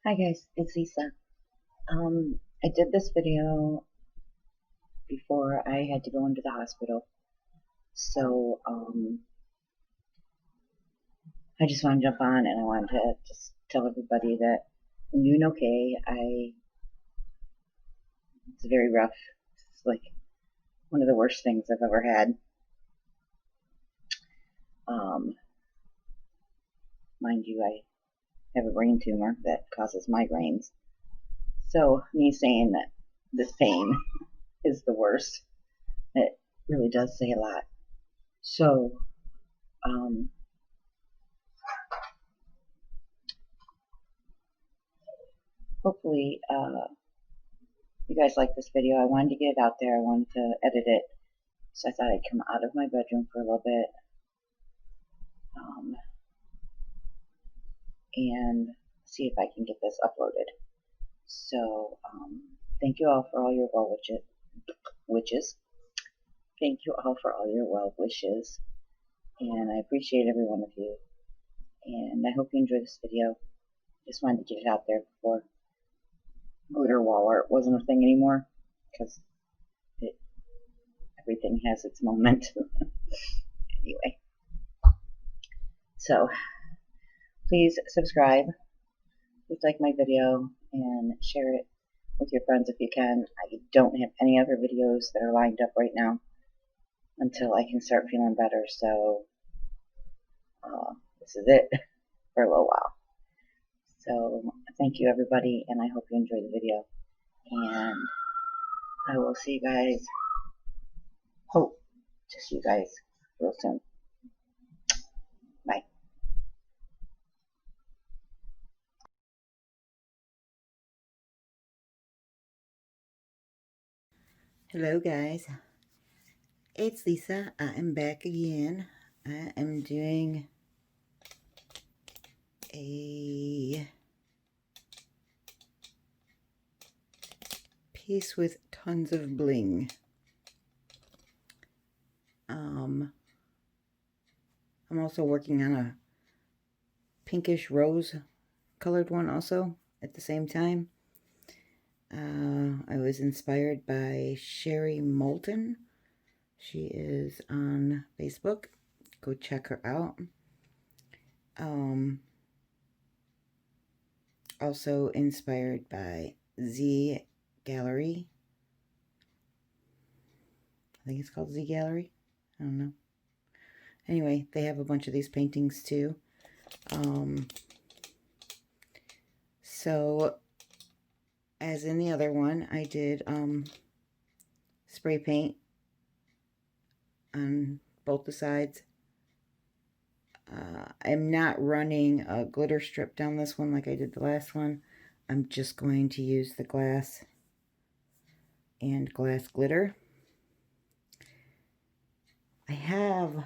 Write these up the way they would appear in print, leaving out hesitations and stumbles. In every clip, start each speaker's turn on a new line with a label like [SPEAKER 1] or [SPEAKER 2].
[SPEAKER 1] Hi guys, it's Lisa. I did this video before I had to go into the hospital, so I just want to jump on and I wanted to just tell everybody that I'm doing okay. It's very rough. It's like one of the worst things I've ever had. Mind you, I have a brain tumor that causes migraines. So me saying that this pain is the worst, it really does say a lot. So, hopefully, you guys like this video. I wanted to get it out there. I wanted to edit it. So I thought I'd come out of my bedroom for a little bit. And see if I can get this uploaded. So, thank you all for all your wishes. Thank you all for all your well wishes. And I appreciate every one of you. And I hope you enjoy this video. Just wanted to get it out there before glitter wall art wasn't a thing anymore. Because everything has its moment. Anyway. So, please subscribe. Please like my video and share it with your friends if you can. I don't have any other videos that are lined up right now until I can start feeling better. So, this is it for a little while. So, thank you everybody, and I hope you enjoy the video. And I will see you guys, hope to see you guys real soon. Bye. Hello guys, it's Lisa. I am back again. I am doing a piece with tons of bling. I'm also working on a pinkish rose colored one also at the same time. I was inspired by Sherry Moultons. She is on Facebook. Go check her out. Also inspired by Zgallerie. I think it's called Zgallerie. I don't know. Anyway, they have a bunch of these paintings too. So, as in the other one, I did spray paint on both the sides. I'm not running a glitter strip down this one like I did the last one. I'm just going to use the glass and glass glitter. I have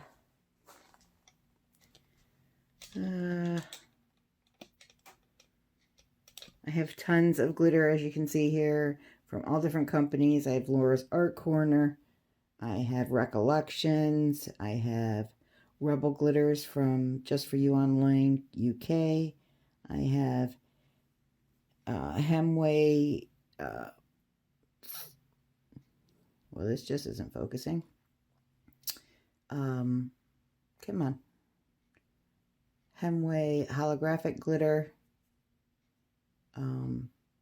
[SPEAKER 1] tons of glitter, as you can see here, from all different companies. I have Laura's Art Corner. I have Recollections. I have Rebel Glitters from Just For You Online UK. I have Hemway. Well, this just isn't focusing. Come on. Hemway holographic glitter.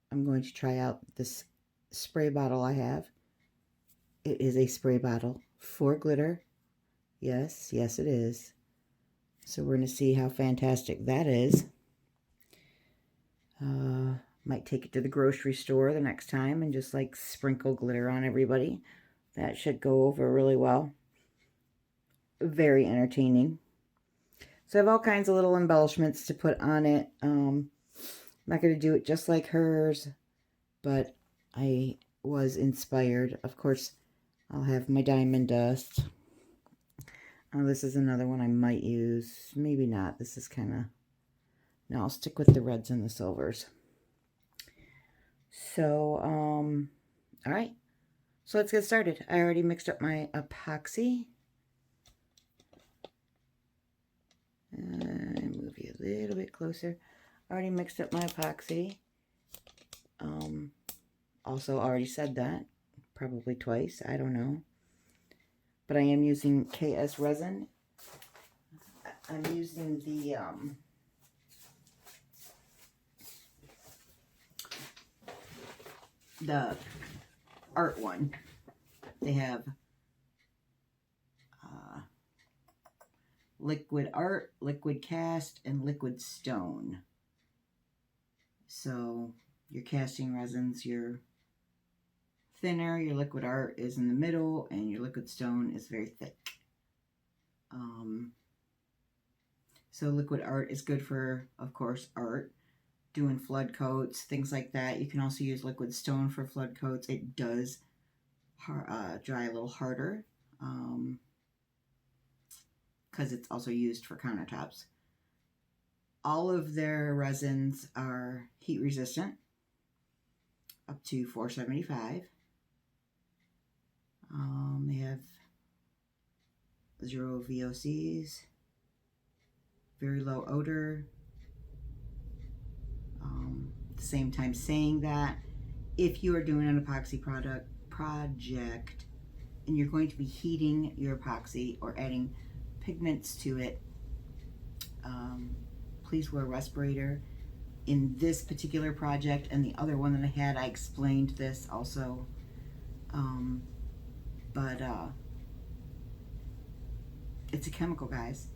[SPEAKER 1] I'm going to try out this spray bottle I have. It is a spray bottle for glitter. Yes, yes it is. So we're going to see how fantastic that is. Might take it to the grocery store the next time and just like sprinkle glitter on everybody. That should go over really well. Very entertaining. So I have all kinds of little embellishments to put on it. I'm not going to do it just like hers, but I was inspired. Of course, I'll have my diamond dust. Oh, this is another one I might use. Maybe not. This is kind of... No, I'll stick with the reds and the silvers. So, all right. So let's get started. I already mixed up my epoxy. Move you a little bit closer. I already mixed up my epoxy. Also already said that, probably twice, I don't know. But I am using KS resin. I'm using the art one. They have liquid art, liquid cast, and liquid stone. So your casting resins, your thinner, your liquid art is in the middle, and your liquid stone is very thick. So liquid art is good for, of course, art, doing flood coats, things like that. You can also use liquid stone for flood coats. It does dry a little harder because it's also used for countertops. All of their resins are heat resistant, up to 475. They have 0 VOCs, very low odor. At the same time saying that, if you are doing an epoxy project and you're going to be heating your epoxy or adding pigments to it, please wear a respirator. In this particular project and the other one that I had, I explained this also. But it's a chemical, guys.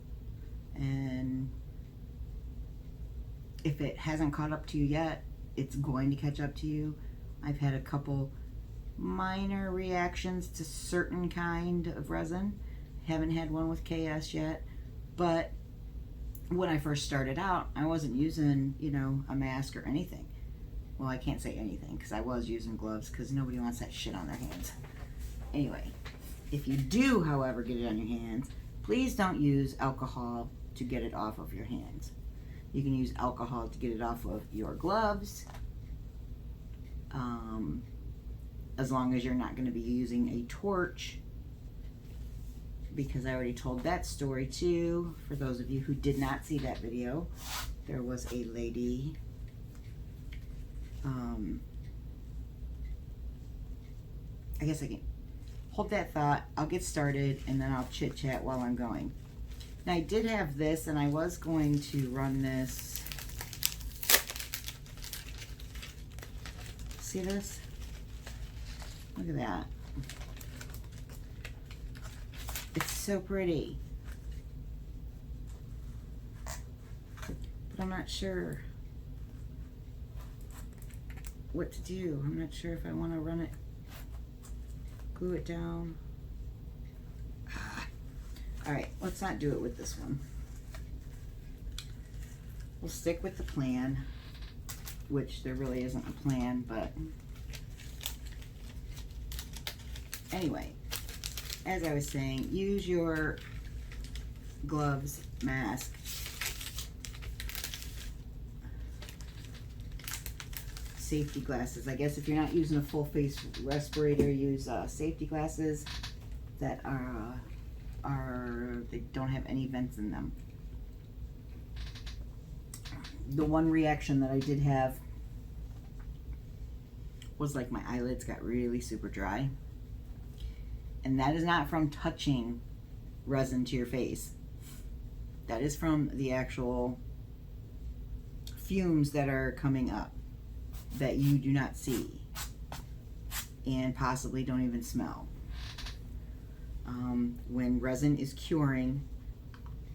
[SPEAKER 1] And if it hasn't caught up to you yet, it's going to catch up to you. I've had a couple minor reactions to certain kind of resin. Haven't had one with KS yet, but when I first started out, I wasn't using, you know, a mask or anything. Well, I can't say anything because I was using gloves because nobody wants that shit on their hands. Anyway, if you do, however, get it on your hands, please don't use alcohol to get it off of your hands. You can use alcohol to get it off of your gloves, as long as you're not going to be using a torch, because I already told that story too. For those of you who did not see that video, there was a lady, I guess I can hold that thought. I'll get started and then I'll chit chat while I'm going. Now I did have this and I was going to run this. See this? Look at that. It's so pretty. But I'm not sure what to do. I'm not sure if I want to run it, glue it down. All right, let's not do it with this one. We'll stick with the plan, which there really isn't a plan, but anyway, as I was saying, use your gloves, mask, safety glasses. I guess if you're not using a full face respirator, use safety glasses that they don't have any vents in them. The one reaction that I did have was like my eyelids got really super dry. And that is not from touching resin to your face. That is from the actual fumes that are coming up that you do not see and possibly don't even smell. When resin is curing,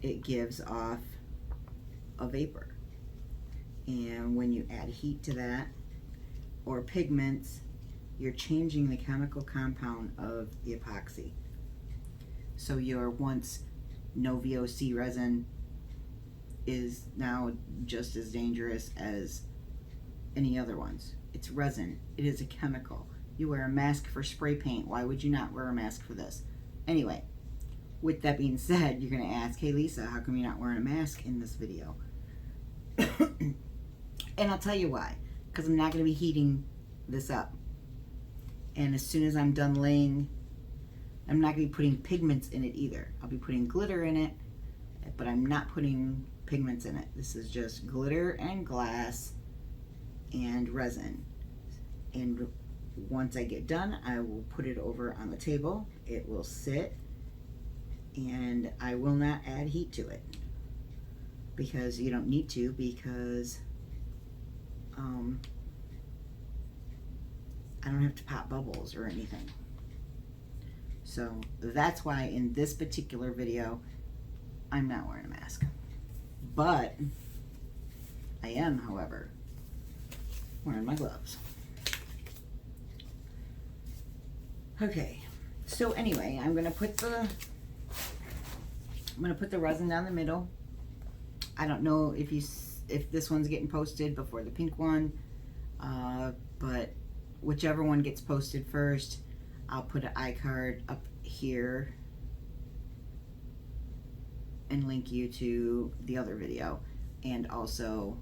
[SPEAKER 1] it gives off a vapor. And when you add heat to that, or pigments, you're changing the chemical compound of the epoxy. So your once no VOC resin is now just as dangerous as any other ones. It's resin. It is a chemical. You wear a mask for spray paint. Why would you not wear a mask for this? Anyway, with that being said, you're going to ask, hey Lisa, how come you're not wearing a mask in this video? And I'll tell you why. Because I'm not going to be heating this up. And as soon as I'm done laying, I'm not going to be putting pigments in it either. I'll be putting glitter in it, but I'm not putting pigments in it. This is just glitter and glass and resin. And once I get done, I will put it over on the table. It will sit, and I will not add heat to it because you don't need to, because I don't have to pop bubbles or anything. So that's why in this particular video, I'm not wearing a mask. But I am, however, wearing my gloves. Okay, so anyway, I'm gonna put the resin down the middle. I don't know if this one's getting posted before the pink one, but whichever one gets posted first, I'll put an iCard up here and link you to the other video, and also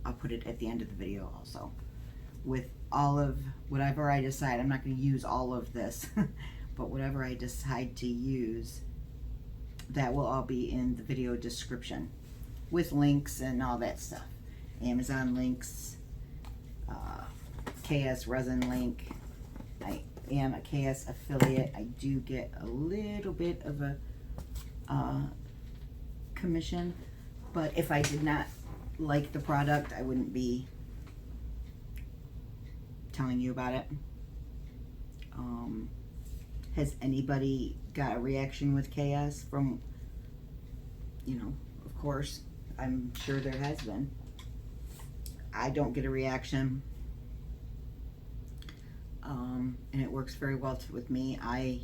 [SPEAKER 1] I'll put it at the end of the video also with all of whatever I decide. I'm not going to use all of this, but whatever I decide to use, that will all be in the video description with links and all that stuff. Amazon links, KS resin link. I am a KS affiliate. I do get a little bit of a commission, but if I did not like the product, I wouldn't be telling you about it. Has anybody got a reaction with KS from, you know, of course, I'm sure there has been. I don't get a reaction, and it works very well with me. I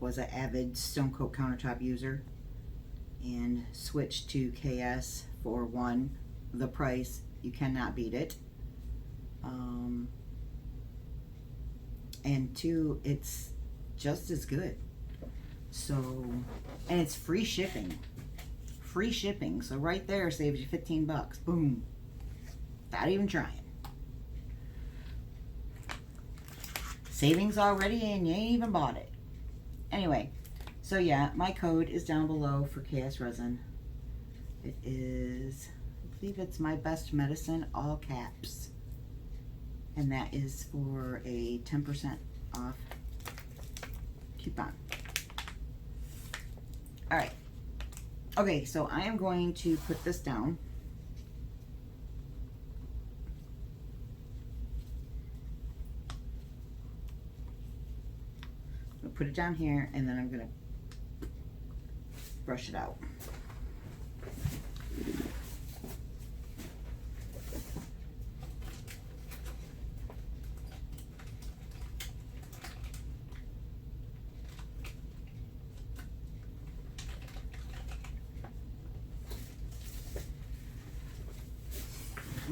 [SPEAKER 1] was an avid Stone Coat countertop user and switched to KS for one, the price, you cannot beat it, and two, it's just as good. So, and it's free shipping. Free shipping. So right there saves you 15 bucks. Boom. Without even trying. Savings already and you ain't even bought it. Anyway, so yeah, my code is down below for KS resin. It is, I believe it's My Best Medicine, all caps. And that is for a 10% off coupon. All right. Okay, so I am going to put this down. I'll put it down here, and then I'm gonna brush it out.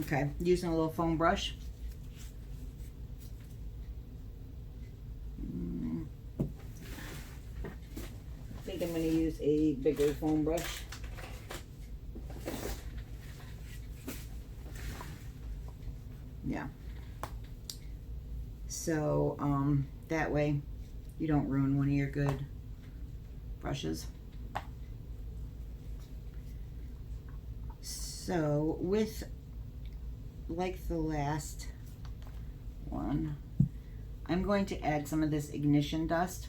[SPEAKER 1] Okay, using a little foam brush. I think I'm going to use a bigger foam brush. Yeah. So, that way you don't ruin one of your good brushes. So, with like the last one, I'm going to add some of this ignition dust.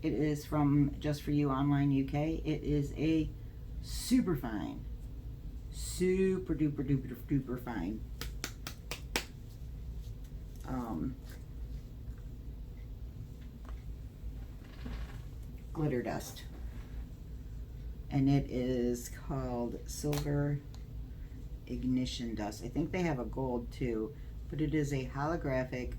[SPEAKER 1] It is from Just For You Online UK. It is a super fine, super duper duper duper fine glitter dust, and it is called Silver Ignition Dust. I think they have a gold too, but it is a holographic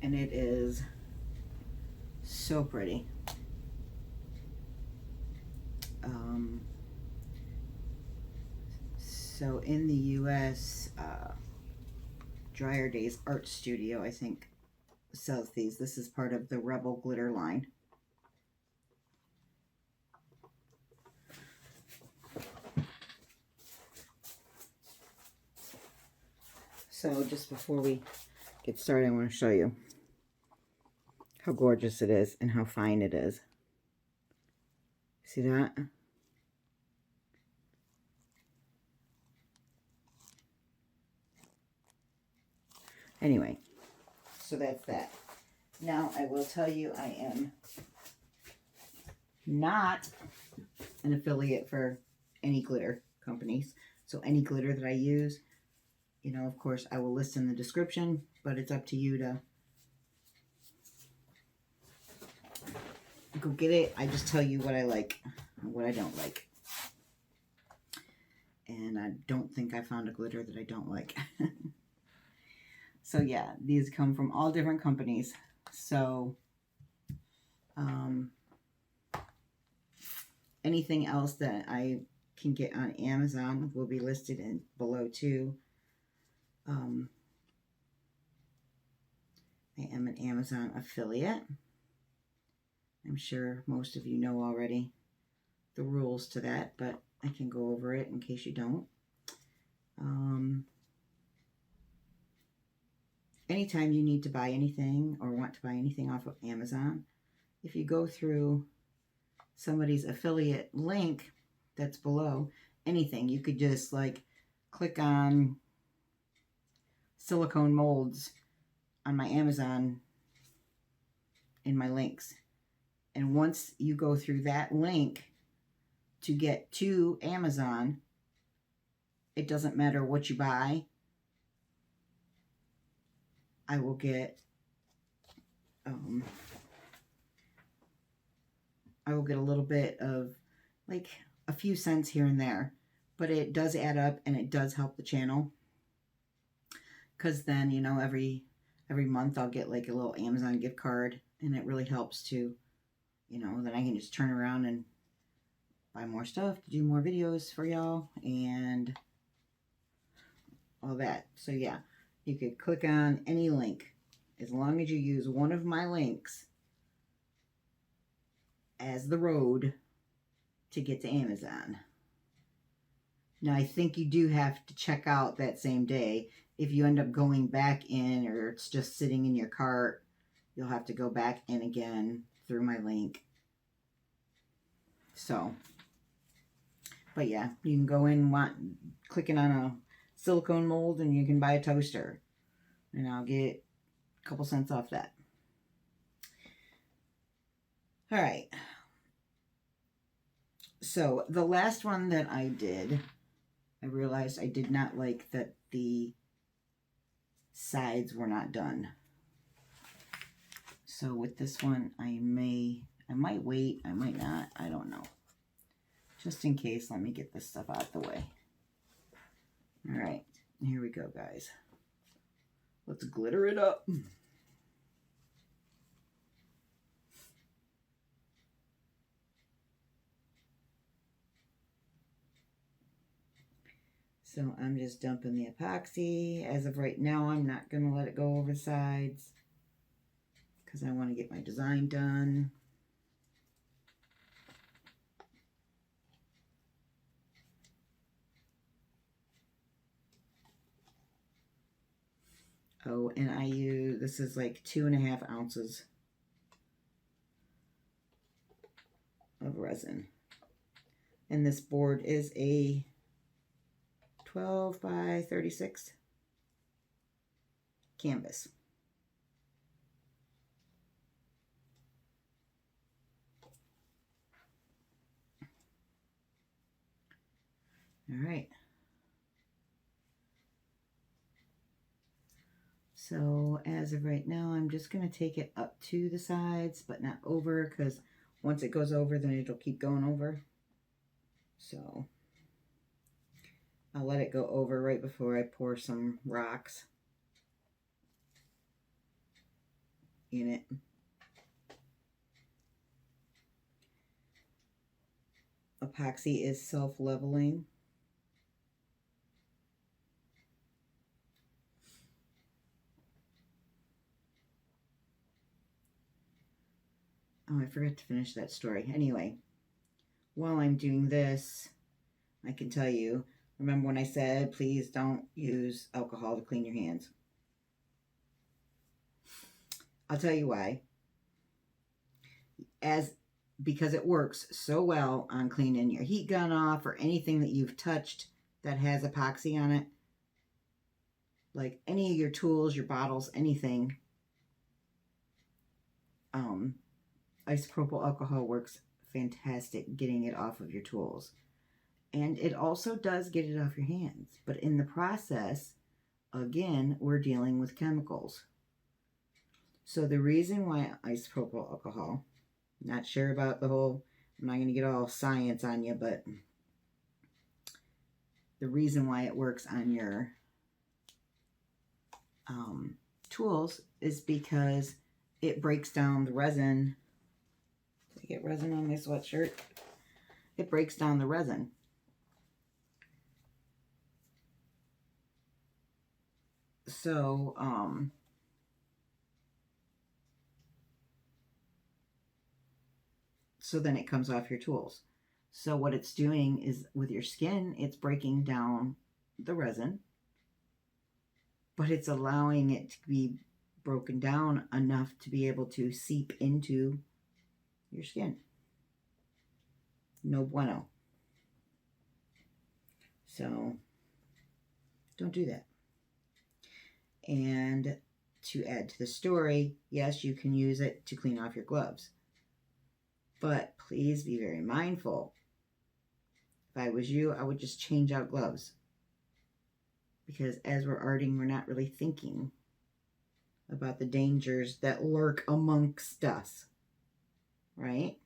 [SPEAKER 1] and it is so pretty. So in the US, Dryer Days Art Studio, I think, sells these. This is part of the Rebel glitter line. So just before we get started, I want to show you how gorgeous it is and how fine it is. See that? Anyway, so that's that. Now, I will tell you, I am not an affiliate for any glitter companies. So any glitter that I use, you know, of course, I will list in the description, but it's up to you to go get it. I just tell you what I like and what I don't like. And I don't think I found a glitter that I don't like. So yeah, these come from all different companies. So anything else that I can get on Amazon will be listed in below too. I am an Amazon affiliate. I'm sure most of you know already the rules to that, but I can go over it in case you don't. Anytime you need to buy anything or want to buy anything off of Amazon, if you go through somebody's affiliate link that's below, anything, you could just like click on silicone molds on my Amazon in my links. And once you go through that link to get to Amazon, it doesn't matter what you buy. I will get a little bit of like a few cents here and there, but it does add up and it does help the channel. Because then, you know, every month I'll get like a little Amazon gift card, and it really helps to, you know, then I can just turn around and buy more stuff to do more videos for y'all and all that. So yeah, you could click on any link as long as you use one of my links as the road to get to Amazon. Now, I think you do have to check out that same day. If you end up going back in or it's just sitting in your cart, you'll have to go back in again through my link. So, but yeah, you can go in clicking on a silicone mold and you can buy a toaster. And I'll get a couple cents off that. All right. So the last one that I did, I realized I did not like that the sides were not done. So with this one, I might wait, I might not, I don't know. Just in case, let me get this stuff out the way. All right, here we go, guys. Let's glitter it up. So I'm just dumping the epoxy. As of right now, I'm not going to let it go over the sides because I want to get my design done. Oh, and I use, this is like 2.5 ounces of resin. And this board is a 12 by 36 canvas. All right. So as of right now, I'm just going to take it up to the sides, but not over, because once it goes over, then it'll keep going over. So I'll let it go over right before I pour some rocks in it. Epoxy is self-leveling. Oh, I forgot to finish that story. Anyway, while I'm doing this, I can tell you, remember when I said, please don't use alcohol to clean your hands? I'll tell you why. As because it works so well on cleaning your heat gun off or anything that you've touched that has epoxy on it, like any of your tools, your bottles, anything. Isopropyl alcohol works fantastic getting it off of your tools. And it also does get it off your hands. But in the process, again, we're dealing with chemicals. So the reason why isopropyl alcohol, not sure about the whole, I'm not going to get all science on you, but the reason why it works on your tools is because it breaks down the resin. Did I get resin on my sweatshirt? It breaks down the resin. So, so then it comes off your tools. So what it's doing is with your skin, it's breaking down the resin, but it's allowing it to be broken down enough to be able to seep into your skin. No bueno. So don't do that. And to add to the story, yes, you can use it to clean off your gloves. But please be very mindful. If I was you, I would just change out gloves. Because as we're arting, we're not really thinking about the dangers that lurk amongst us. Right?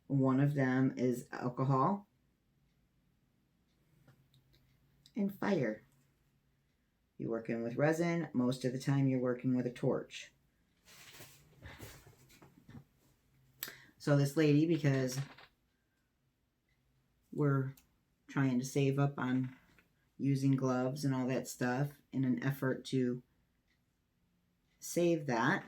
[SPEAKER 1] One of them is alcohol and fire. You're working with resin, most of the time you're working with a torch. So this lady, because we're trying to save up on using gloves and all that stuff in an effort to save that,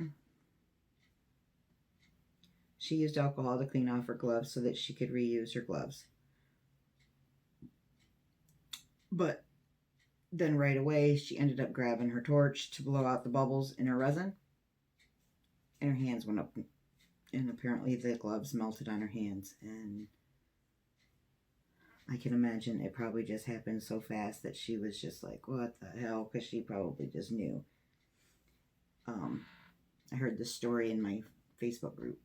[SPEAKER 1] she used alcohol to clean off her gloves so that she could reuse her gloves. But then right away, she ended up grabbing her torch to blow out the bubbles in her resin. And her hands went up. And apparently the gloves melted on her hands. And I can imagine it probably just happened so fast that she was just like, what the hell? Because she probably just knew. I heard this story in my Facebook group.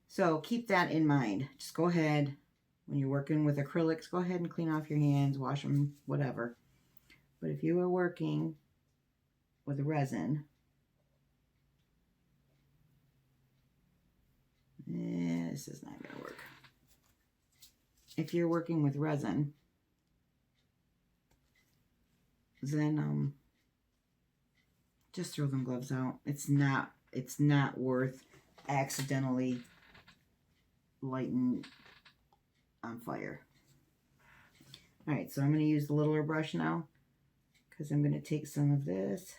[SPEAKER 1] So keep that in mind. Just go ahead. When you're working with acrylics, go ahead and clean off your hands, wash them, whatever. But if you are working with resin, this is not going to work. If you're working with resin, then just throw them gloves out. It's not worth accidentally lighting on fire. All right, so I'm going to use the littler brush now because I'm going to take some of this.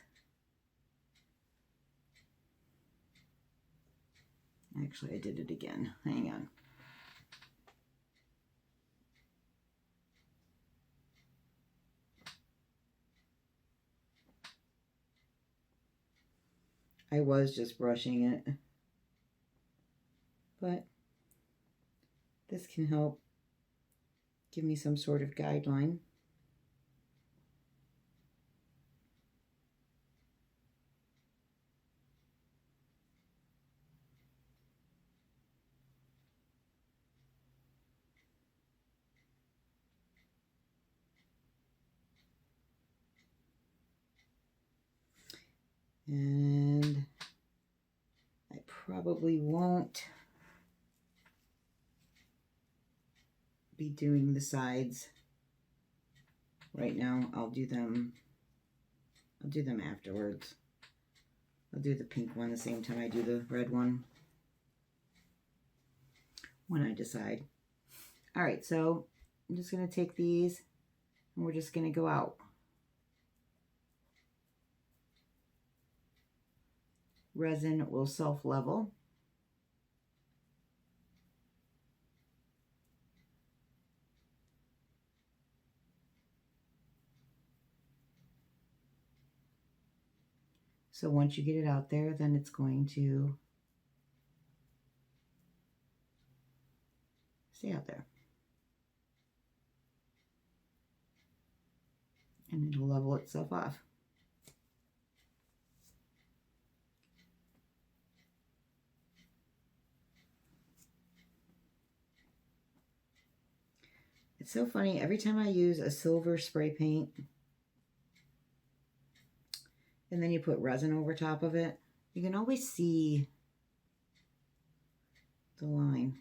[SPEAKER 1] Actually, I did it again. Hang on. I was just brushing it, but this can help give me some sort of guideline. And I probably won't be doing the sides right now. I'll do them afterwards. I'll do the pink one the same time I do the red one when I decide. All right, so I'm just going to take these and we're just going to go out. Resin will self-level. So once you get it out there, then it's going to stay out there. And it'll level itself off. It's so funny, every time I use a silver spray paint and then you put resin over top of it, you can always see the line.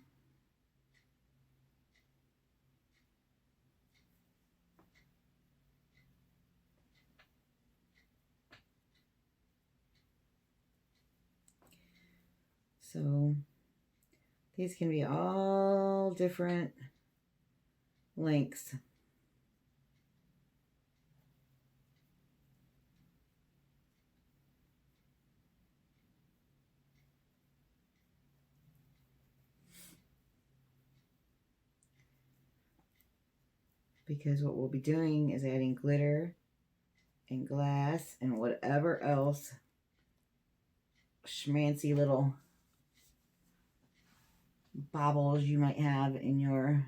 [SPEAKER 1] So these can be all different lengths. Because what we'll be doing is adding glitter and glass and whatever else schmancy little baubles you might have in your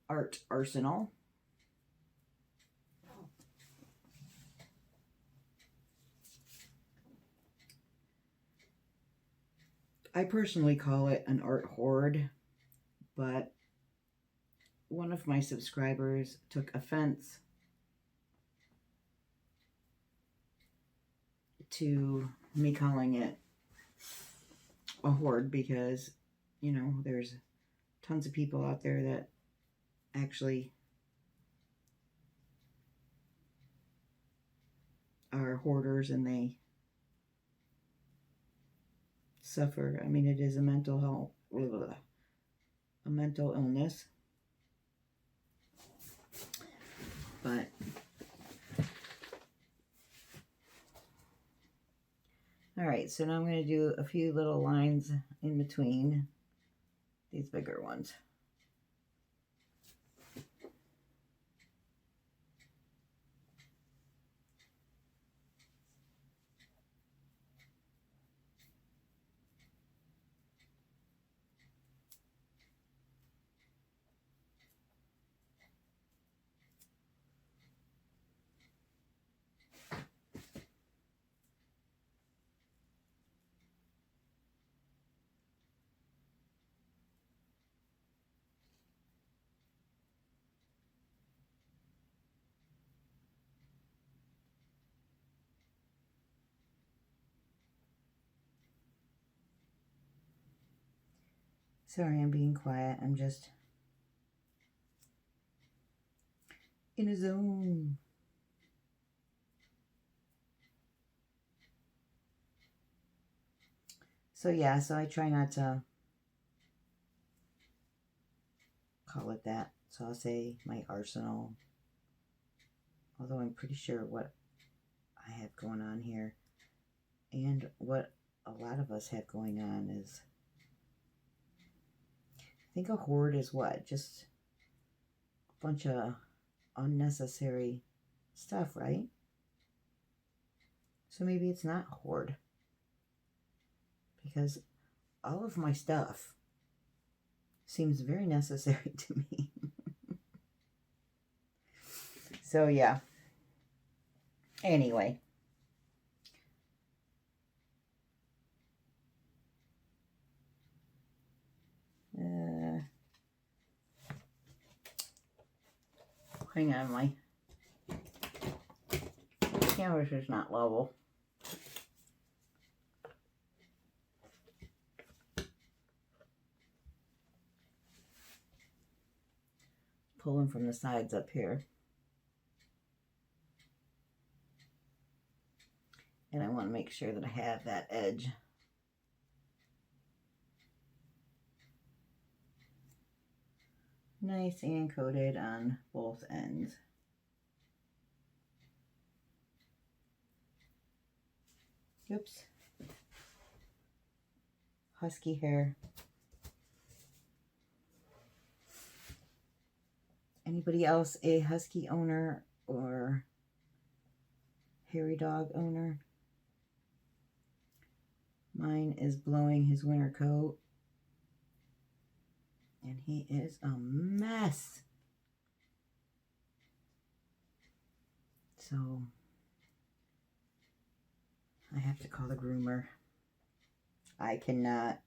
[SPEAKER 1] art arsenal. I personally call it an art hoard, but one of my subscribers took offense to me calling it a hoard because, you know, there's tons of people out there that actually are hoarders and they suffer. I mean, it is a mental health, a mental illness. But all right, so now I'm going to do a few little lines in between these bigger ones. Sorry, I'm being quiet. I'm just in a zone. So yeah, so I try not to call it that. So I'll say my arsenal. Although I'm pretty sure what I have going on here and what a lot of us have going on is, I think a hoard is what? Just a bunch of unnecessary stuff, right? So maybe it's not hoard. Because all of my stuff seems very necessary to me. So yeah. Anyway. Hang on, my canvas is not level. Pulling from the sides up here. And I want to make sure that I have that edge nice and coated on both ends. Oops. Husky hair. Anybody else a husky owner or hairy dog owner? Mine is blowing his winter coat. And he is a mess. So I have to call the groomer. I cannot.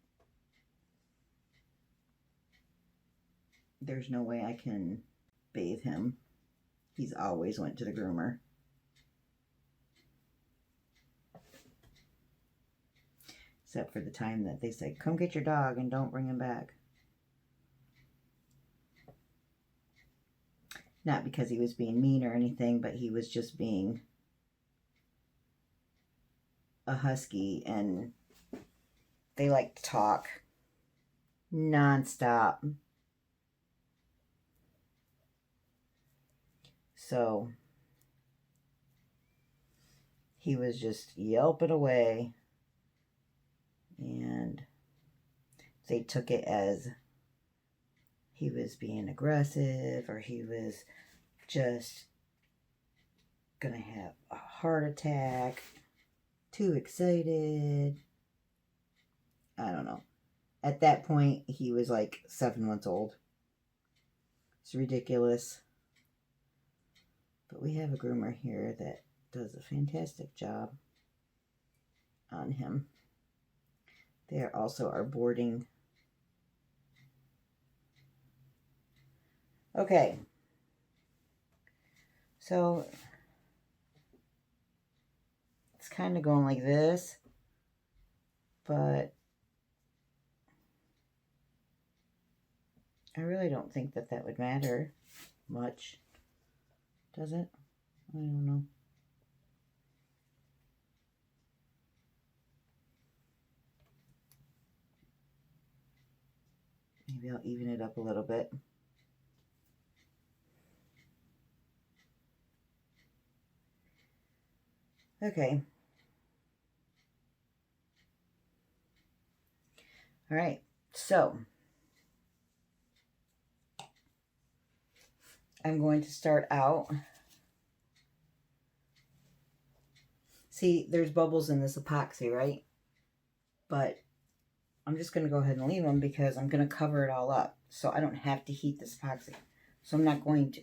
[SPEAKER 1] There's no way I can bathe him. He's always went to the groomer. Except for the time that they said, come get your dog and don't bring him back. Not because he was being mean or anything, but he was just being a husky, and they like to talk non-stop. So he was just yelping away, and they took it as he was being aggressive, or he was just gonna have a heart attack, too excited. I don't know. At that point, he was like 7 months old. It's ridiculous. But we have a groomer here that does a fantastic job on him. They are also our boarding. Okay. So it's kind of going like this, but I really don't think that that would matter much. Does it? I don't know. Maybe I'll even it up a little bit. Okay. All right. So I'm going to start out. See, there's bubbles in this epoxy, right? But I'm just going to go ahead and leave them because I'm going to cover it all up. So I don't have to heat this epoxy. So I'm not going to.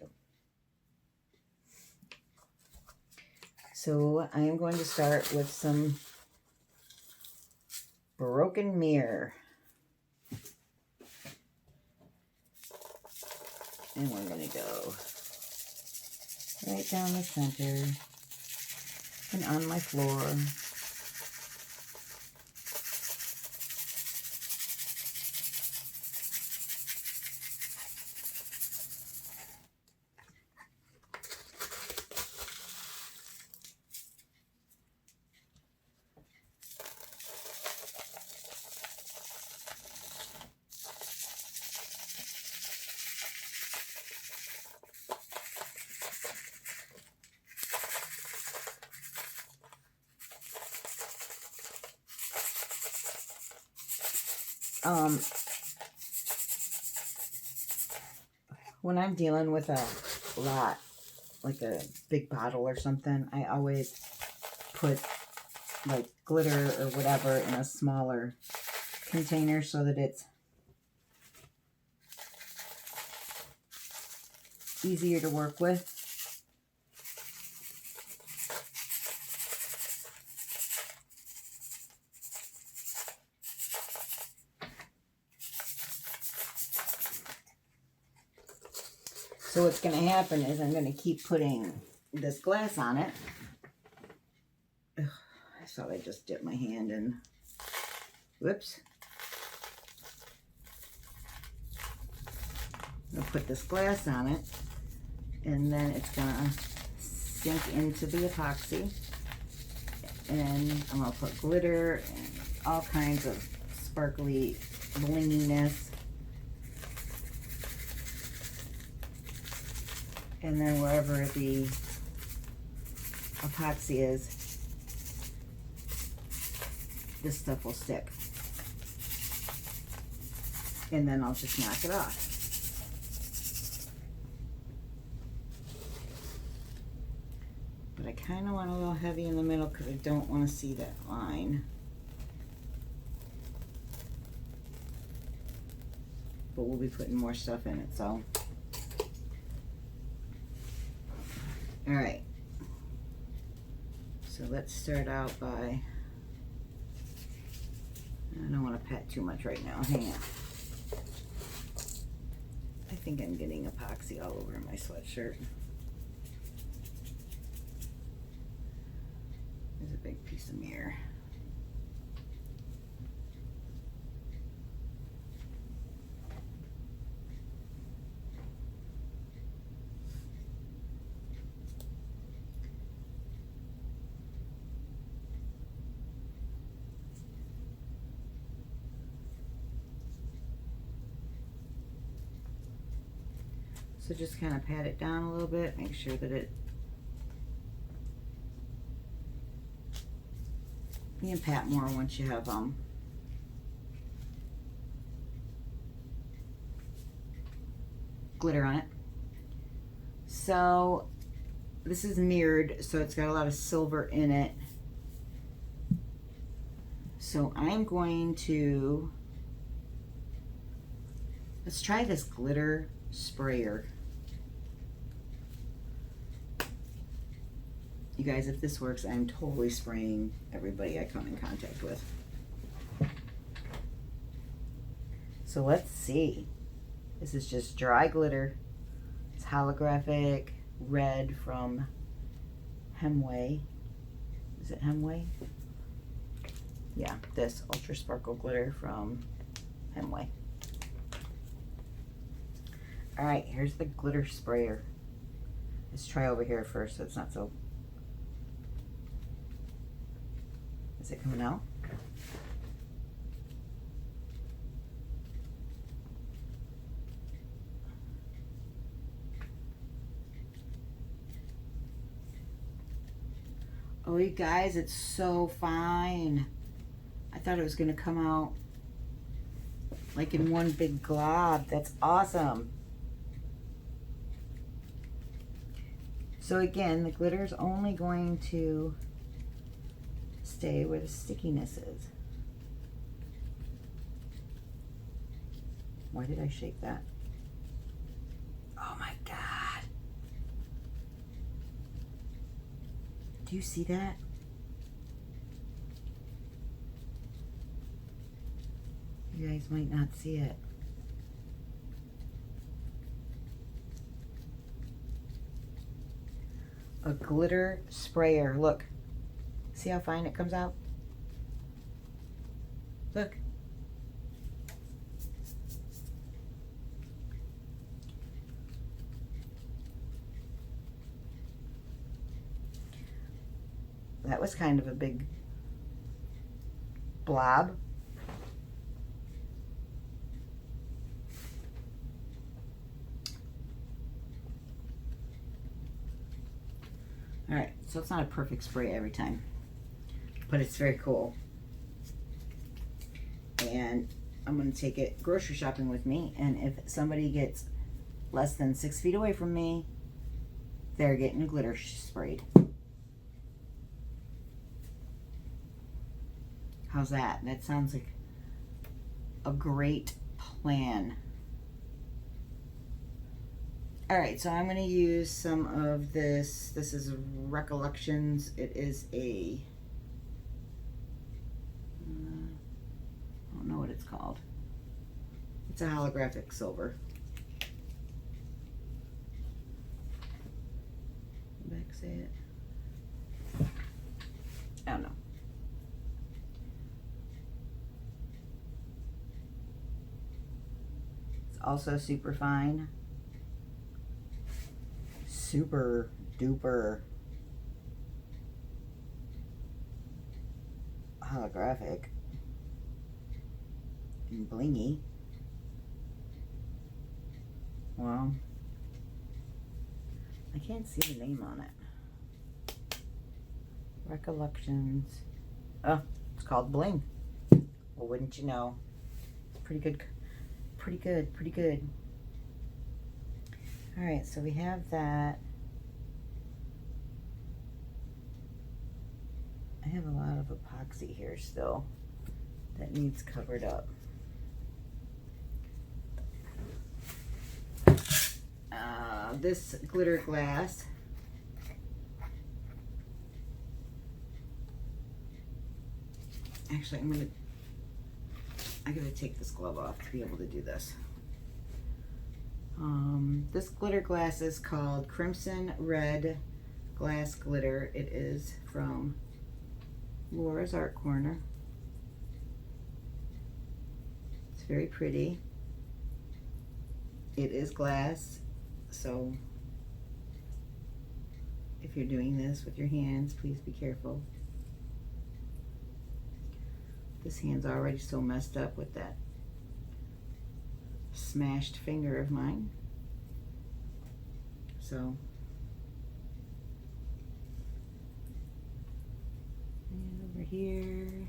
[SPEAKER 1] So I am going to start with some broken mirror. And we're going to go right down the center and on my floor. When I'm dealing with a lot, like a big bottle or something, I always put like glitter or whatever in a smaller container so that it's easier to work with. So what's going to happen is I'm going to keep putting this glass on it. Ugh, I thought I just dipped my hand in. Whoops. I'm going to put this glass on it, and then it's going to sink into the epoxy. And I'm going to put glitter and all kinds of sparkly blinginess. And then wherever the epoxy is, this stuff will stick. And then I'll just knock it off. But I kind of want a little heavy in the middle because I don't want to see that line. but we'll be putting more stuff in it, so. All right. So let's start out by, I don't want to pat too much right now. Hang on. I think I'm getting epoxy all over my sweatshirt. There's a big piece of mirror. So just kind of pat it down a little bit, make sure that it, you can pat more once you have glitter on it. So this is mirrored, so it's got a lot of silver in it. So I'm going to, let's try this glitter sprayer. You guys, if this works, I'm totally spraying everybody I come in contact with. So let's see. This is just dry glitter. It's holographic red from Hemway. Is it Hemway? Yeah, this Ultra Sparkle glitter from Hemway. All right, here's the glitter sprayer. Let's try over here first so it's not so. Is it coming out? Oh, you guys, it's so fine. I thought it was gonna come out like in one big glob. That's awesome. So again, the glitter is only going to stay where the stickiness is. Why did I shake that? Oh my God. Do you see that? You guys might not see it. A glitter sprayer. Look. See how fine it comes out? Look. That was kind of a big blob. All right, so it's not a perfect spray every time, but it's very cool. And I'm gonna take it grocery shopping with me, and if somebody gets less than 6 feet away from me, they're getting glitter sprayed. How's that? That sounds like a great plan. All right, so I'm going to use some of this. This is Recollections. It is a, I don't know what it's called. It's a holographic silver. Back say it. I don't know. It's also super fine. Super duper holographic and blingy. Well, I can't see the name on it. Recollections. Oh, it's called Bling. Well, wouldn't you know? Pretty good. Pretty good. Pretty good. All right, so we have that. I have a lot of epoxy here still that needs covered up. this glitter glass. Actually, I gotta take this glove off to be able to do this. This glitter glass is called Crimson Red Glass Glitter. It is from Laura's Art Corner. It's very pretty. It is glass, so if you're doing this with your hands, please be careful. This hand's already so messed up with that smashed finger of mine. So, and over here.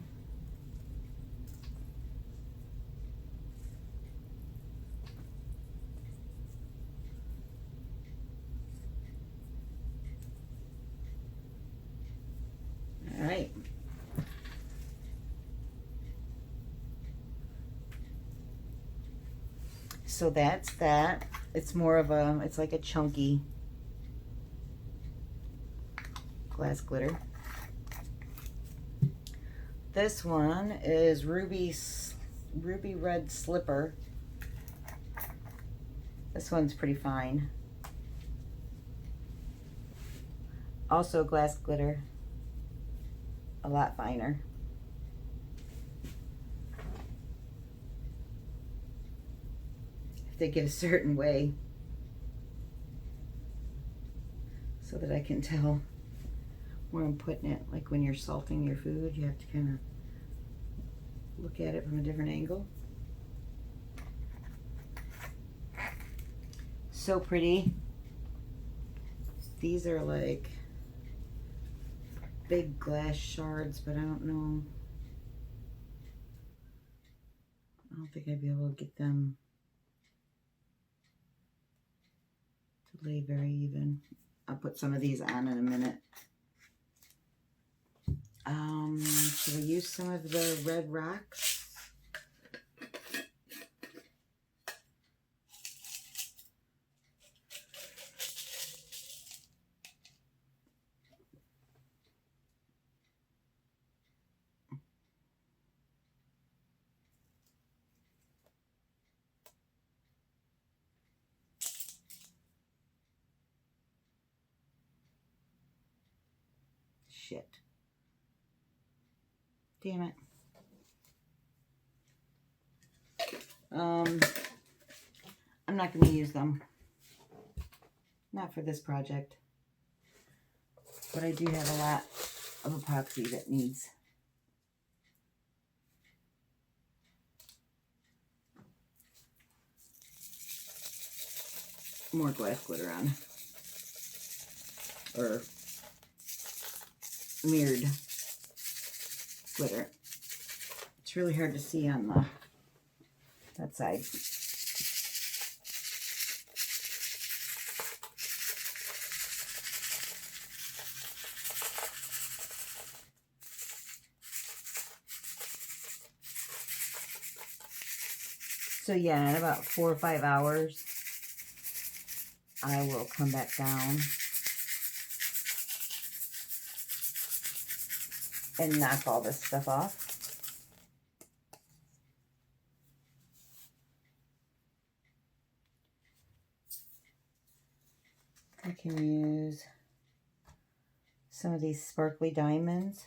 [SPEAKER 1] All right. So that's that. It's more of a, it's like a chunky glass glitter. This one is Ruby Red Slipper. This one's pretty fine. Also glass glitter, a lot finer. They get a certain way so that I can tell where I'm putting it. Like when you're salting your food, you have to kind of look at it from a different angle. So pretty. These are like big glass shards, but I don't know. I don't think I'd be able to get them to lay very even. I'll put some of these on in a minute. Should I use some of the red rocks? Shit. Damn it. I'm not going to use them. Not for this project. But I do have a lot of epoxy that needs more glass glitter on. Or mirrored glitter. It's really hard to see on that side. So yeah, in about 4 or 5 hours, I will come back down and knock all this stuff off. I can use some of these sparkly diamonds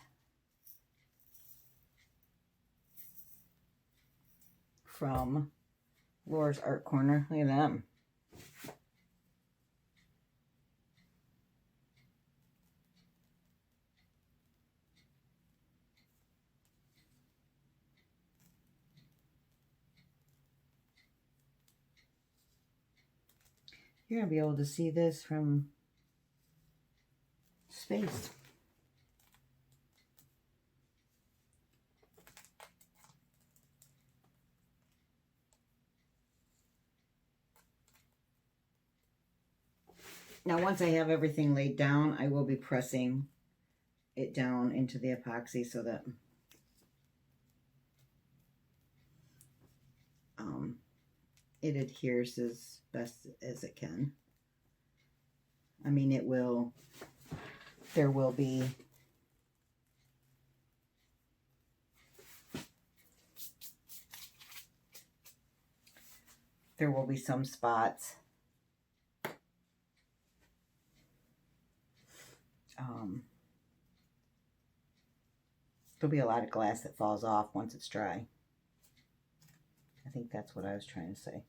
[SPEAKER 1] from Laura's Art Corner. Look at them. You're going to be able to see this from space. Now, once I have everything laid down, I will be pressing it down into the epoxy so that it adheres as best as it can. I mean, it will, there will be some spots. There'll be a lot of glass that falls off once it's dry. I think that's what I was trying to say.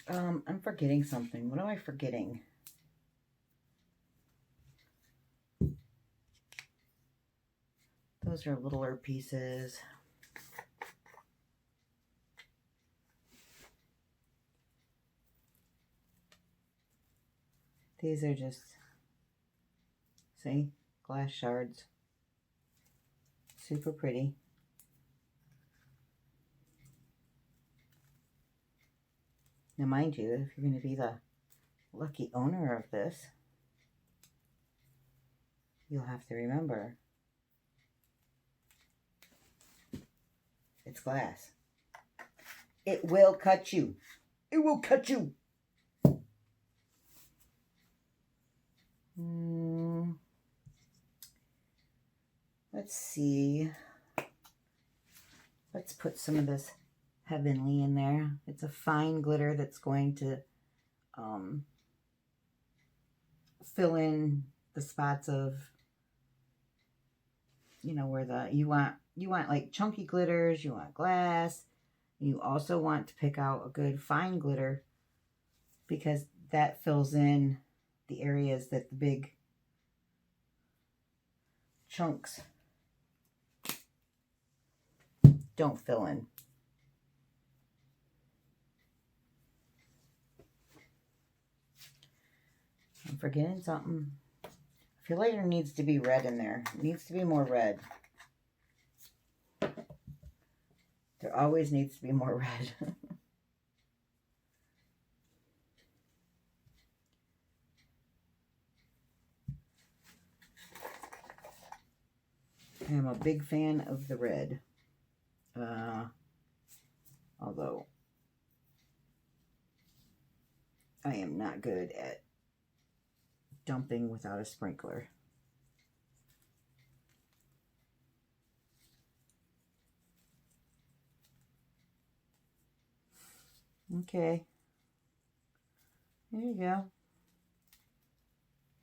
[SPEAKER 1] I'm forgetting something. What am I forgetting? Those are littler pieces. These are just, see, glass shards. Super pretty. Now, mind you, if you're going to be the lucky owner of this, you'll have to remember it's glass. It will cut you. It will cut you. Let's see. Let's put some of this Heavenly in there. It's a fine glitter that's going to fill in the spots of, you know, where the you want like chunky glitters, you want glass, and you also want to pick out a good fine glitter because that fills in the areas that the big chunks don't fill in. I'm forgetting something. I feel like there needs to be red in there. It needs to be more red. There always needs to be more red. I am a big fan of the red. Although I am not good at dumping without a sprinkler. Okay. There you go.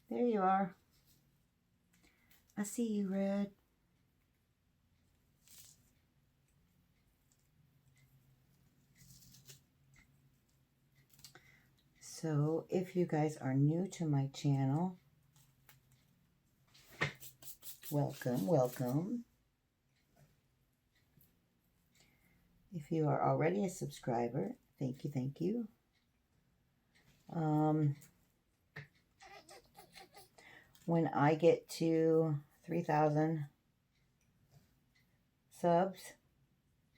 [SPEAKER 1] There you are. I see you, red. So, if you guys are new to my channel, welcome, welcome. If you are already a subscriber, thank you, thank you. When I get to 3,000 subs,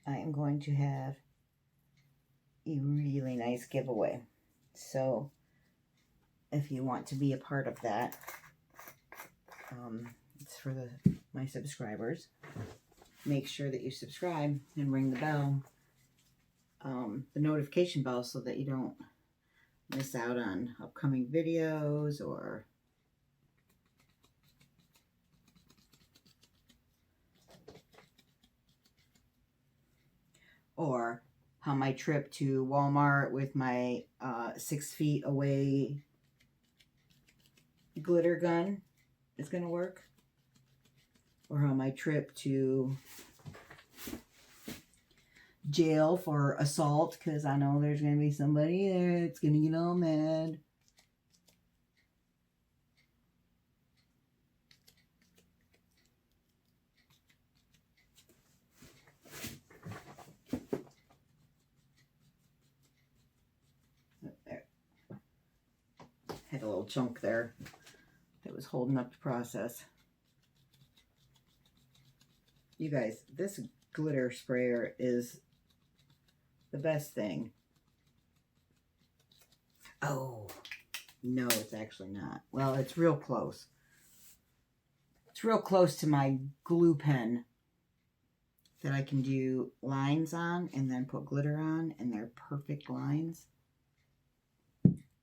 [SPEAKER 1] I am going to have a really nice giveaway. So if you want to be a part of that, it's for my subscribers. Make sure that you subscribe and ring the bell, the notification bell, so that you don't miss out on upcoming videos or how my trip to Walmart with my 6 feet away glitter gun is going to work. Or how my trip to jail for assault, because I know there's going to be somebody there that's going to get all mad. Had a little chunk there that was holding up the process. You guys, this glitter sprayer is the best thing. Oh, no, it's actually not. Well, it's real close. It's real close to my glue pen that I can do lines on and then put glitter on, and they're perfect lines.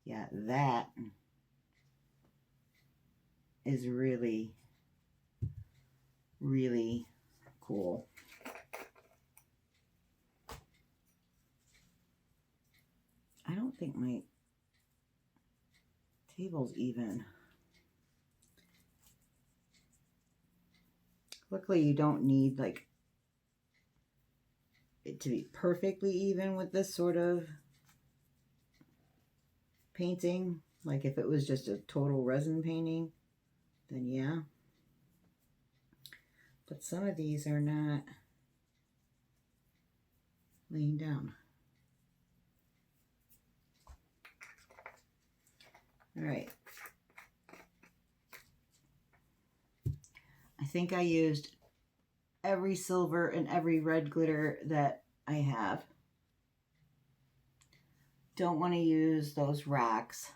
[SPEAKER 1] Yeah, that is really, really cool. I don't think my table's even. Luckily, you don't need like it to be perfectly even with this sort of painting. Like if it was just a total resin painting, then yeah. But some of these are not laying down. All right. I think I used every silver and every red glitter that I have. Don't want to use those rocks.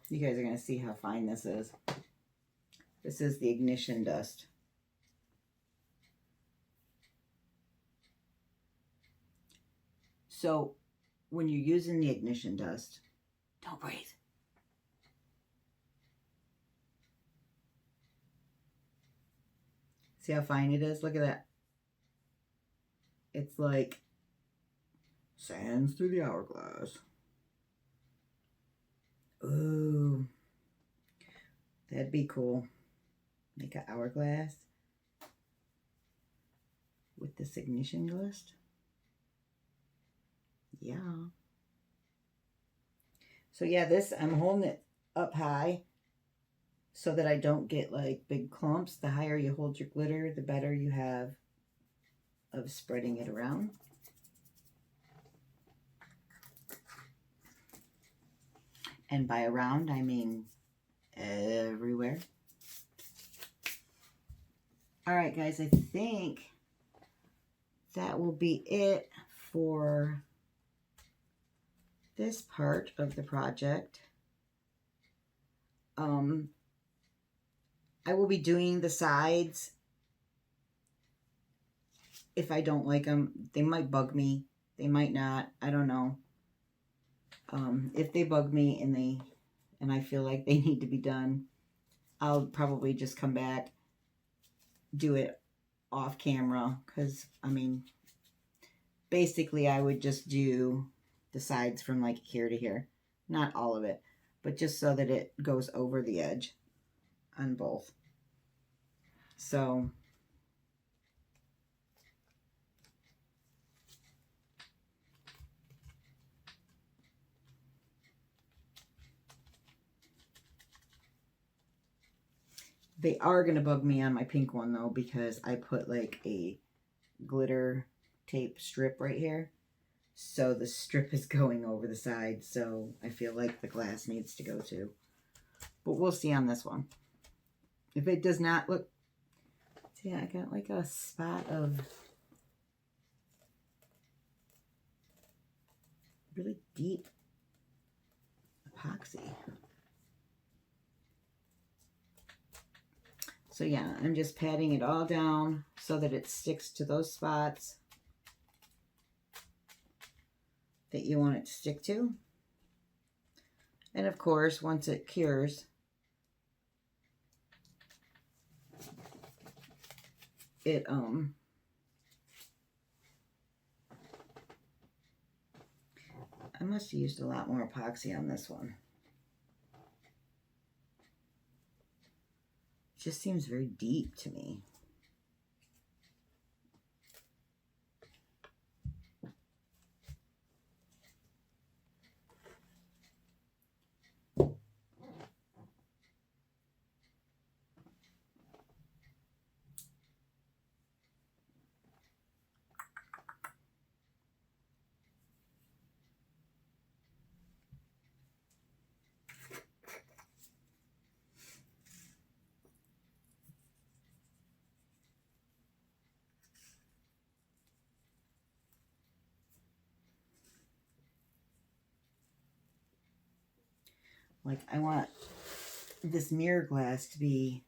[SPEAKER 1] You guys are going to see how fine this is. This is the ignition dust. So when you're using the ignition dust, don't breathe. See how fine it is? Look at that. It's like sands through the hourglass. Ooh, that'd be cool. Make an hourglass with this ignition dust. Yeah. So yeah, this, I'm holding it up high so that I don't get like big clumps. The higher you hold your glitter, the better you have of spreading it around. And by around, I mean everywhere. All right, guys, I think that will be it for this part of the project. I will be doing the sides. If I don't like them, they might bug me. They might not. I don't know. If they bug me and I feel like they need to be done, I'll probably just come back, do it off camera, because I mean, basically I would just do the sides from like here to here, not all of it, but just so that it goes over the edge on both. So they are going to bug me on my pink one though, because I put like a glitter tape strip right here. So the strip is going over the side, so I feel like the glass needs to go too. But we'll see on this one. If it does not look, see, I got like a spot of really deep epoxy. So yeah, I'm just patting it all down so that it sticks to those spots that you want it to stick to. And of course, once it cures, it I must have used a lot more epoxy on this one. It just seems very deep to me. Like, I want this mirror glass to be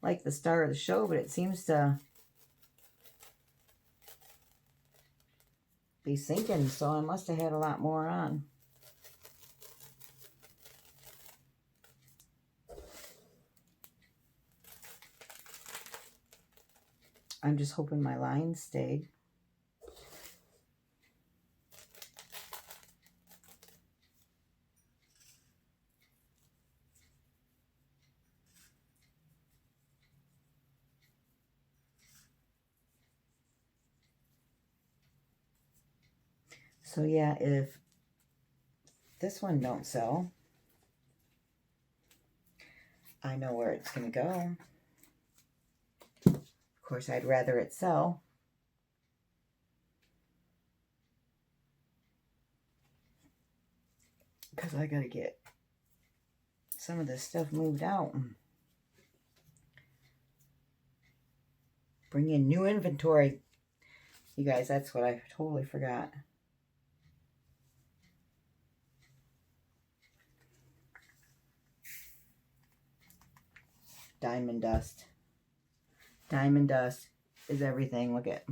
[SPEAKER 1] like the star of the show, but it seems to be sinking, so I must have had a lot more on. I'm just hoping my lines stayed. So yeah, if this one don't sell, I know where it's going to go. Of course, I'd rather it sell. Because I got to get some of this stuff moved out. Bring in new inventory. You guys, that's what I totally forgot. Diamond dust. Diamond dust is everything. Look at.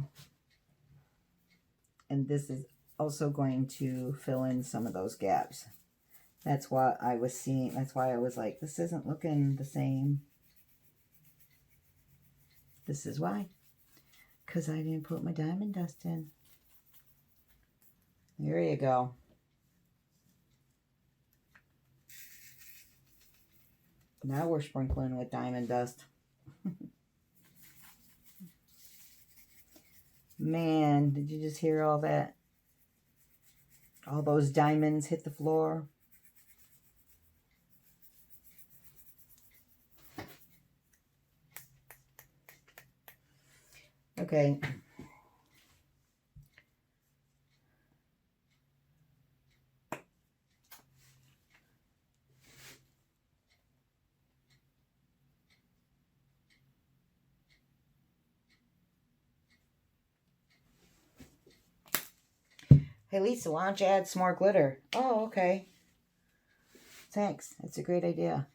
[SPEAKER 1] And this is also going to fill in some of those gaps. That's what I was seeing. That's why I was like, this isn't looking the same. This is why. Because I didn't put my diamond dust in. There you go. Now we're sprinkling with diamond dust. Man, did you just hear all that? All those diamonds hit the floor. Okay. Hey, Lisa, why don't you add some more glitter? Oh, okay. Thanks. That's a great idea.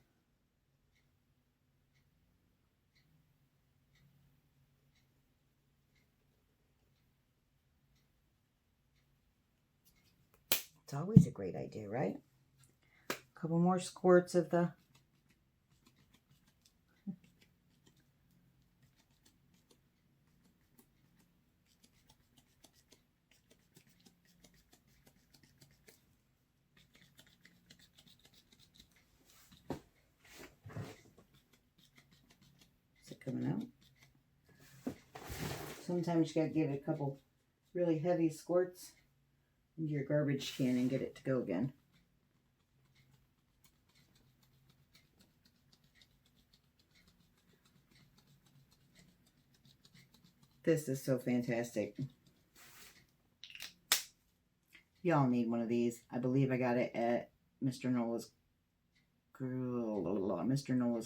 [SPEAKER 1] It's always a great idea, right? A couple more squirts of the... Is it coming out? Sometimes you gotta give it a couple really heavy squirts into your garbage can and get it to go again. This is so fantastic. Y'all need one of these. I believe I got it at Mr. Nola's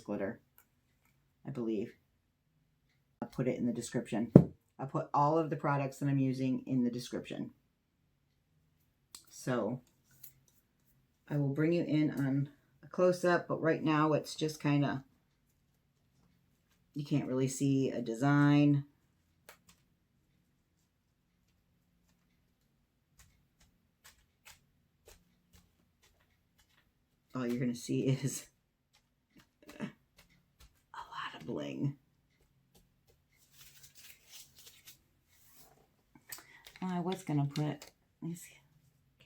[SPEAKER 1] Glitter. I believe. I'll put it in the description. I'll put all of the products that I'm using in the description. So I will bring you in on a close-up, but right now it's just kind of, you can't really see a design. All you're going to see is a lot of bling. I was going to put these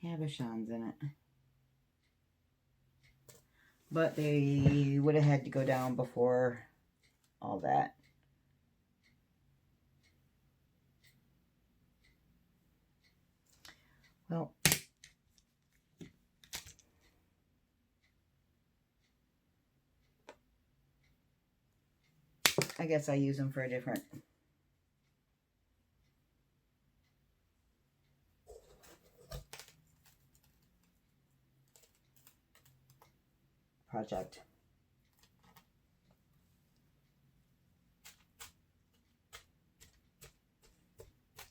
[SPEAKER 1] cabochons in it, but they would have had to go down before all that. Well, I guess I use them for a different project.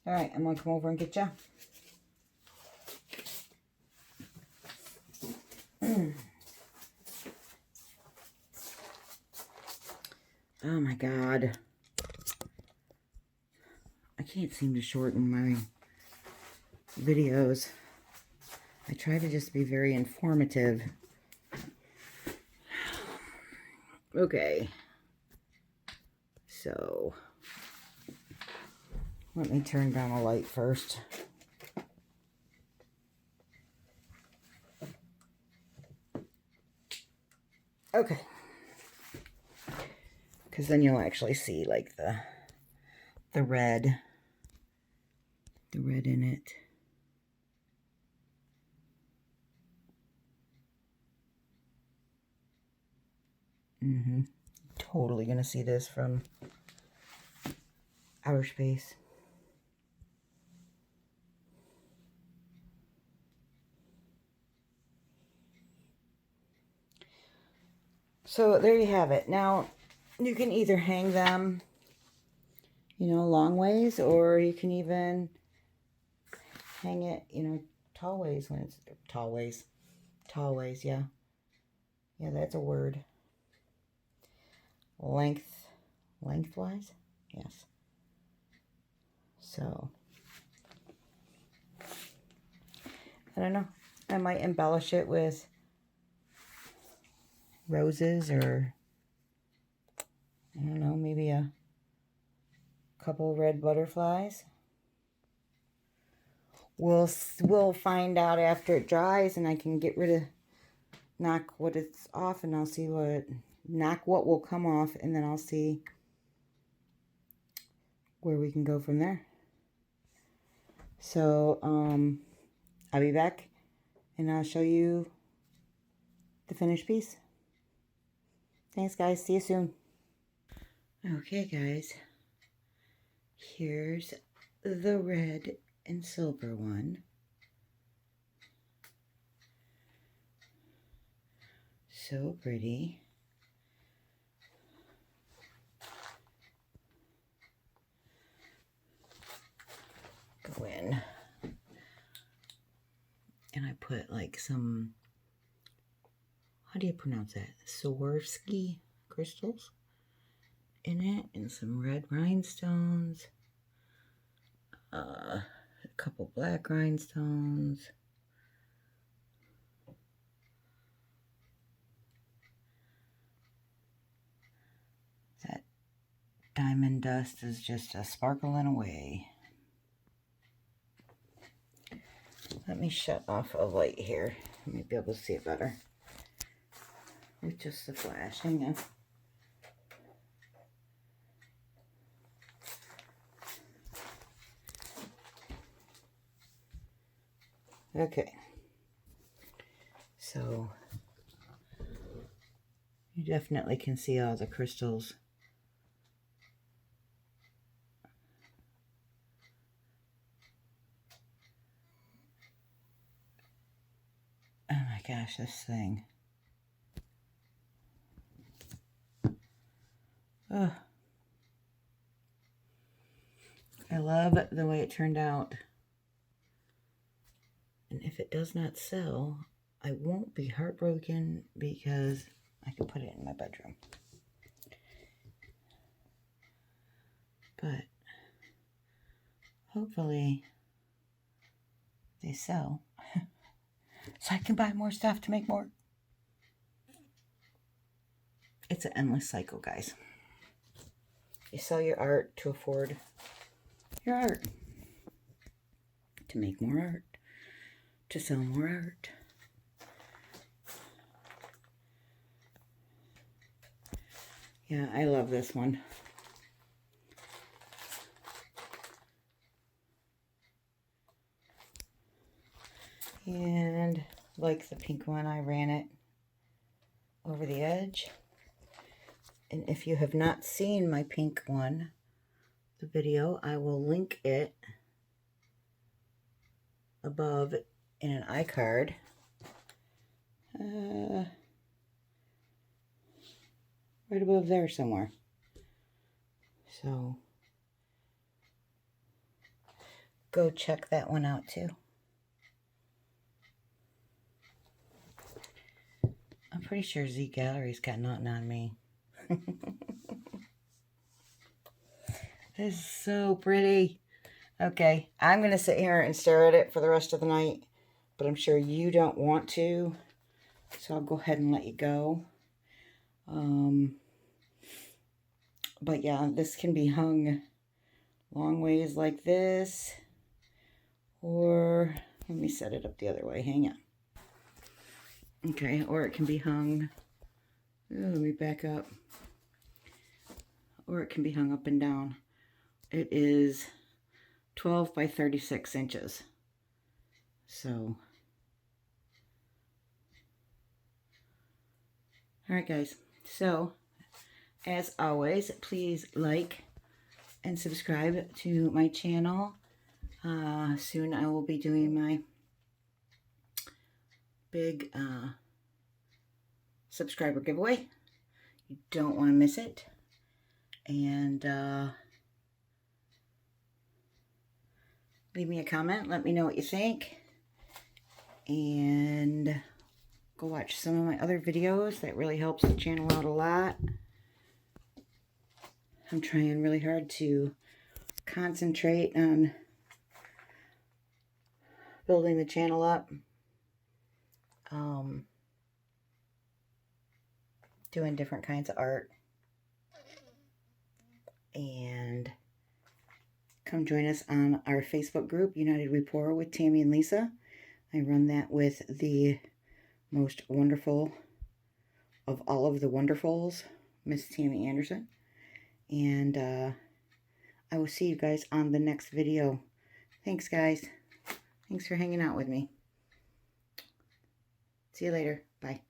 [SPEAKER 1] All right, I'm gonna come over and get you. Oh my God. I can't seem to shorten my videos. I try to just be very informative. Okay. So, let me turn down a light first. Okay. Because then you'll actually see like the red in it. Totally gonna see this from outer space. So there you have it. Now you can either hang them, you know, long ways, or you can even hang it, you know, tall ways when it's tall ways, yeah. Yeah, that's a word. Lengthwise, yes. So, I don't know. I might embellish it with roses, or I don't know, maybe a couple red butterflies. We'll find out after it dries, and I can get rid of, knock what it's off, and I'll see knock what will come off, and then I'll see where we can go from there. So, I'll be back, and I'll show you the finished piece. Thanks, guys. See you soon. Okay, guys. Here's the red and silver one. So pretty. Go in. And I put like some, how do you pronounce that? Swarovski crystals in it, and some red rhinestones. A couple black rhinestones. That diamond dust is just a sparkling away. Let me shut off a light here. Let me be able to see it better with just the flash. Hang on. Okay. So you definitely can see all the crystals. Oh my gosh, this thing. Oh, I love the way it turned out. And if it does not sell, I won't be heartbroken, because I can put it in my bedroom. But hopefully they sell so I can buy more stuff to make more. It's an endless cycle, guys. You sell your art to afford your art, to make more art, to sell more art. Yeah, I love this one. And like the pink one, I ran it over the edge. And if you have not seen my pink one, the video, I will link it above in an iCard. Right above there somewhere. So go check that one out too. I'm pretty sure Zgallerie's got nothing on me. This is so pretty. Okay, I'm going to sit here and stare at it for the rest of the night, but I'm sure you don't want to, so I'll go ahead and let you go. But yeah, this can be hung long ways like this, or let me set it up the other way. Hang on. Okay, or it can be hung, let me back up, or it can be hung up and down. It is 12 by 36 inches. So, all right, guys. So, as always, please like and subscribe to my channel. Soon I will be doing my big subscriber giveaway. You don't want to miss it. And leave me a comment. Let me know what you think. And go watch some of my other videos. That really helps the channel out a lot. I'm trying really hard to concentrate on building the channel up. Doing different kinds of art. And come join us on our Facebook group, United Rapport with Tammy and Lisa. I run that with the most wonderful of all of the wonderfuls, Miss Tammy Anderson. And I will see you guys on the next video. Thanks, guys. Thanks for hanging out with me. See you later. Bye.